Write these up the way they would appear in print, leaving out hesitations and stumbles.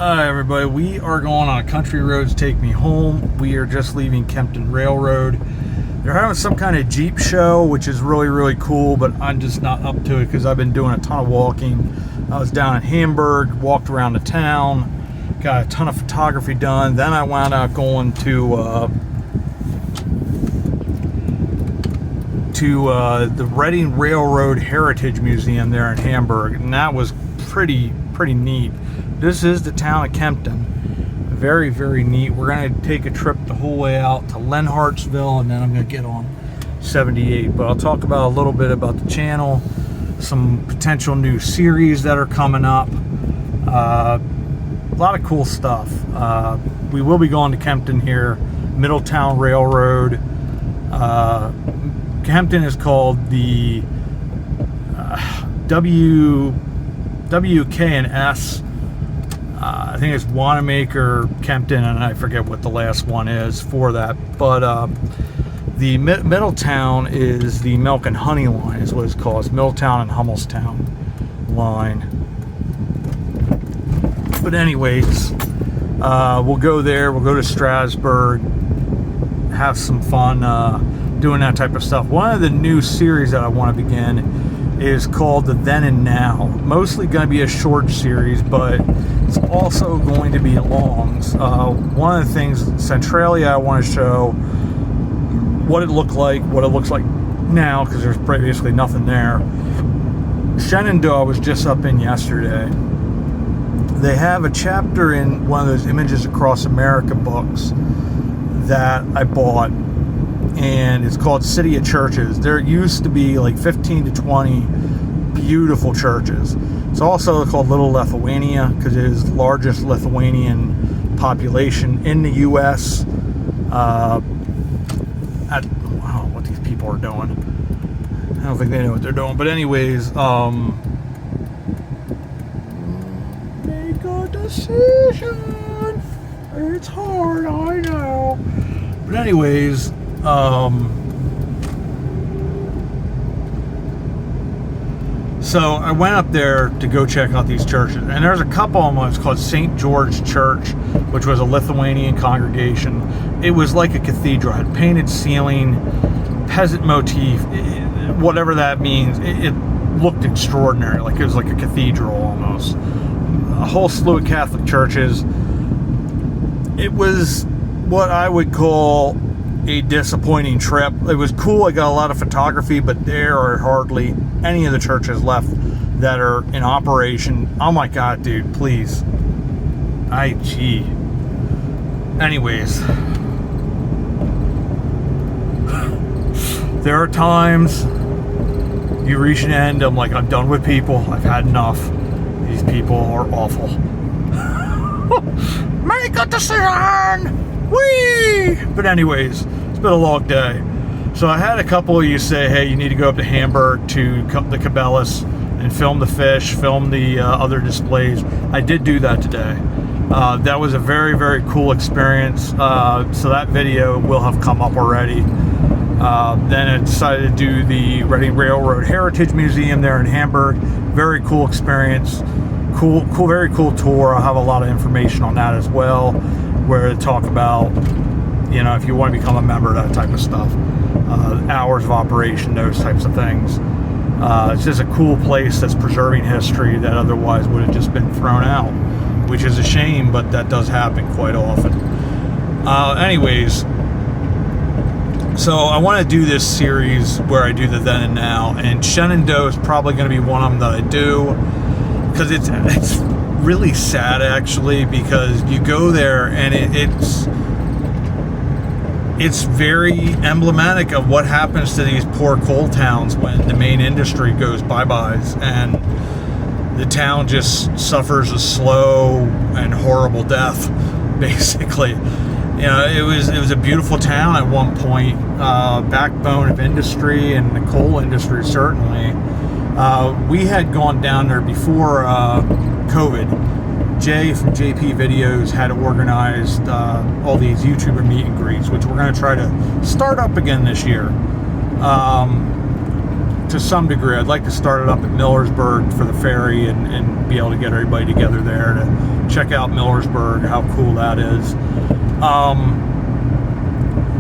Hi everybody, we are going on Country Roads Take Me Home. We are just leaving Kempton Railroad. They're having some kind of Jeep show, which is really cool, but I'm just not up to it because I've been doing a ton of walking. I was down in Hamburg, walked around the town, got a ton of photography done. Then I wound up going to the Reading Railroad Heritage Museum there in Hamburg, and that was pretty neat. This is the town of Kempton. Very neat. We're going to take a trip the whole way out to Lenhartsville, and then I'm going to get on 78. But I'll talk about a little bit about the channel, some potential new series that are coming up, a lot of cool stuff. We will be going to Kempton here, Middletown Railroad. Kempton is called the WK&S. I think it's Wanamaker, Kempton, and I forget what the last one is for that. But the Middletown is the Milk and Honey line, is what it's called. It's Middletown and Hummelstown line. But anyways, we'll go there. We'll go to Strasbourg, have some fun doing that type of stuff. One of the new series that I want to begin is called The Then and Now. Mostly going to be a short series, but it's also going to be longs. One of the things, Centralia, I want to show what it looked like, what it looks like now, because there's basically nothing there. Shenandoah was just up in yesterday. They have a chapter in one of those Images Across America books that I bought, and it's called City of Churches. There used to be like 15 to 20 beautiful churches. It's also called Little Lithuania because it is the largest Lithuanian population in the U.S. I don't know what these people are doing. I don't think they know what they're doing. But anyways, make a decision. It's hard, I know. But anyways, so I went up there to go check out these churches, and there's a couple of them. It's called St. George Church, which was a Lithuanian congregation. It was like a cathedral. It had painted ceiling, peasant motif, whatever that means. It looked extraordinary, like it was like a cathedral almost. A whole slew of Catholic churches. It was what I would call a disappointing trip. It was cool. I got a lot of photography, but there are hardly any of the churches left that are in operation. Oh my God, dude, please. Gee. Anyways, there are times you reach an end. I'm like, I'm done with people. I've had enough. These people are awful. Make a decision! Whee! But anyways, it's been a long day. So I had a couple of you say, hey, you need to go up to Hamburg to the Cabela's and film the fish, film the other displays. I did do that today. That was a very cool experience. So that video will have come up already. Then I decided to do the Reading Railroad Heritage Museum there in Hamburg. Very cool experience. Very cool tour. I'll have a lot of information on that as well, where to talk about, you know, if you want to become a member, that type of stuff, hours of operation, those types of things. It's just a cool place that's preserving history that otherwise would have just been thrown out, which is a shame, but that does happen quite often. Anyways, so I want to do this series where I do the then and now, and Shenandoah is probably going to be one of them that I do, because it's really sad actually, because you go there and it's very emblematic of what happens to these poor coal towns when the main industry goes bye-byes and the town just suffers a slow and horrible death, basically. You know, it was a beautiful town at one point, backbone of industry and the coal industry certainly. We had gone down there before COVID. Jay from JP Videos had organized all these YouTuber meet and greets, which we're going to try to start up again this year. to some degree. I'd like to start it up at Millersburg for the ferry and be able to get everybody together there to check out Millersburg, how cool that is.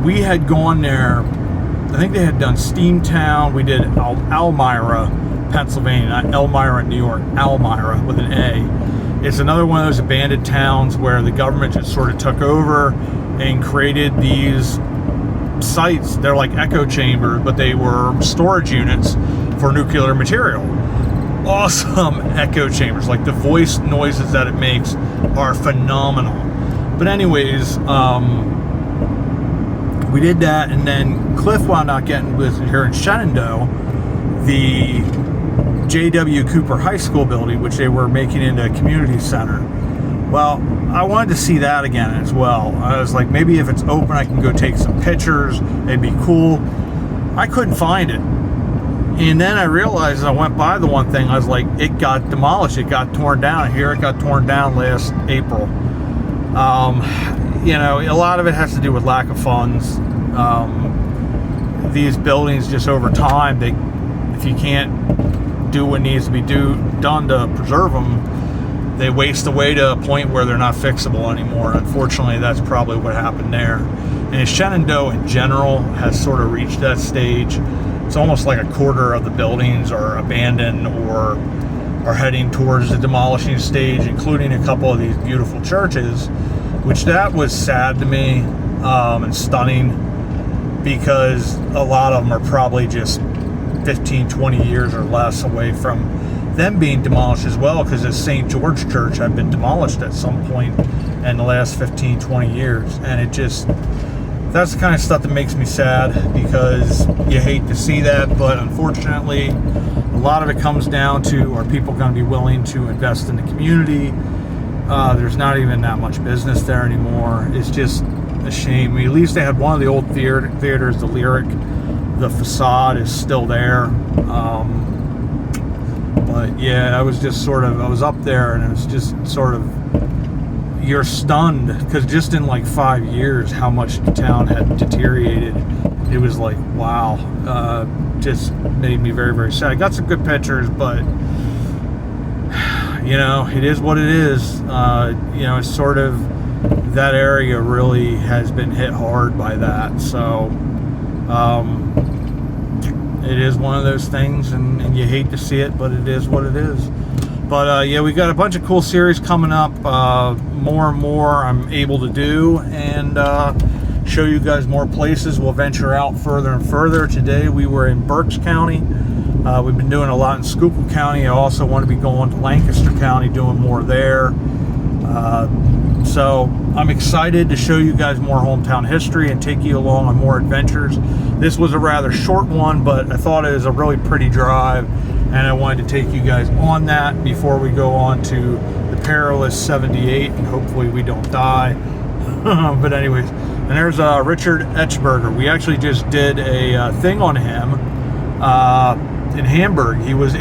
We had gone there, I think they had done Steamtown. We did Elmira, Pennsylvania, not Elmira, New York, Elmira with an A. It's another one of those abandoned towns where the government just sort of took over and created these sites. They're like echo chambers, but they were storage units for nuclear material. Awesome echo chambers. Like the voice noises that it makes are phenomenal. But anyways, we did that, and then Cliff wound up getting with here in Shenandoah, the J.W. Cooper High School building, which they were making into a community center. Well, I wanted to see that again as well. I was like, maybe if it's open, I can go take some pictures. It'd be cool. I couldn't find it. And then I realized, as I went by the one thing, I was like, it got demolished. It got torn down. Here it got torn down last April. You know, a lot of it has to do with lack of funds. These buildings, just over time, if you can't do what needs to be done to preserve them, they waste away to a point where they're not fixable anymore. Unfortunately, that's probably what happened there. And Shenandoah in general has sort of reached that stage. It's almost like a quarter of the buildings are abandoned or are heading towards the demolishing stage, including a couple of these beautiful churches, which that was sad to me and stunning, because a lot of them are probably just 15, 20 years or less away from them being demolished as well, because the St. George Church had been demolished at some point in the last 15, 20 years. And it just, that's the kind of stuff that makes me sad, because you hate to see that, but unfortunately, a lot of it comes down to, are people going to be willing to invest in the community? There's not even that much business there anymore. It's just a shame. I mean, at least they had one of the old theaters, the Lyric. The facade is still there. But yeah, I was just sort of, I was up there and it was just sort of, you're stunned, because just in like 5 years, how much the town had deteriorated. It was like, wow. Just made me very, very sad. I got some good pictures, but you know, it is what it is. You know, it's sort of, that area really has been hit hard by that. So, it is one of those things, and you hate to see it, but it is what it is. But yeah, we got a bunch of cool series coming up. More and more I'm able to do, and show you guys more places. We'll venture out further and further. Today we were in Berks County. We've been doing a lot in Schuylkill County. I also want to be going to Lancaster County, doing more there. So I'm excited to show you guys more hometown history and take you along on more adventures. This was a rather short one, but I thought it was a really pretty drive, and I wanted to take you guys on that before we go on to the perilous 78, and hopefully we don't die. But anyways, and there's Richard Etchberger. We actually just did a thing on him in Hamburg. He was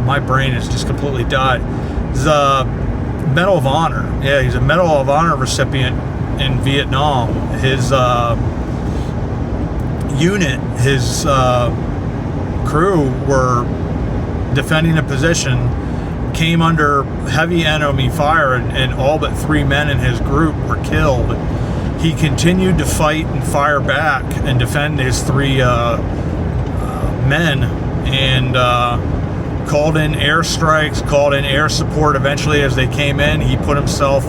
my brain has just completely died. He's a Medal of Honor. Yeah, he's a Medal of Honor recipient in Vietnam. His unit, his crew were defending a position, came under heavy enemy fire, and all but 3 men in his group were killed. He continued to fight and fire back and defend his 3 men, and called in airstrikes, called in air support. Eventually, as they came in, he put himself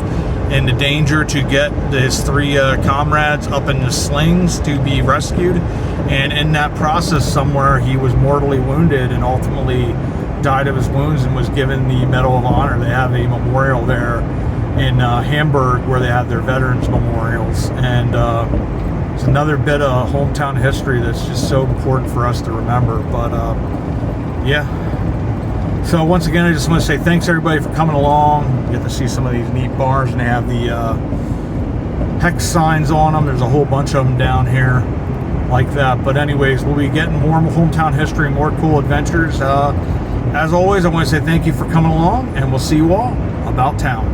into danger to get his 3 comrades up in the slings to be rescued. And in that process, somewhere, he was mortally wounded and ultimately died of his wounds and was given the Medal of Honor. They have a memorial there in Hamburg where they have their veterans memorials. And it's another bit of hometown history that's just so important for us to remember. But yeah. So once again, I just want to say thanks everybody for coming along. You get to see some of these neat bars, and they have the hex signs on them. There's a whole bunch of them down here like that. But anyways, we'll be getting more hometown history, more cool adventures. As always, I want to say thank you for coming along, and we'll see you all about town.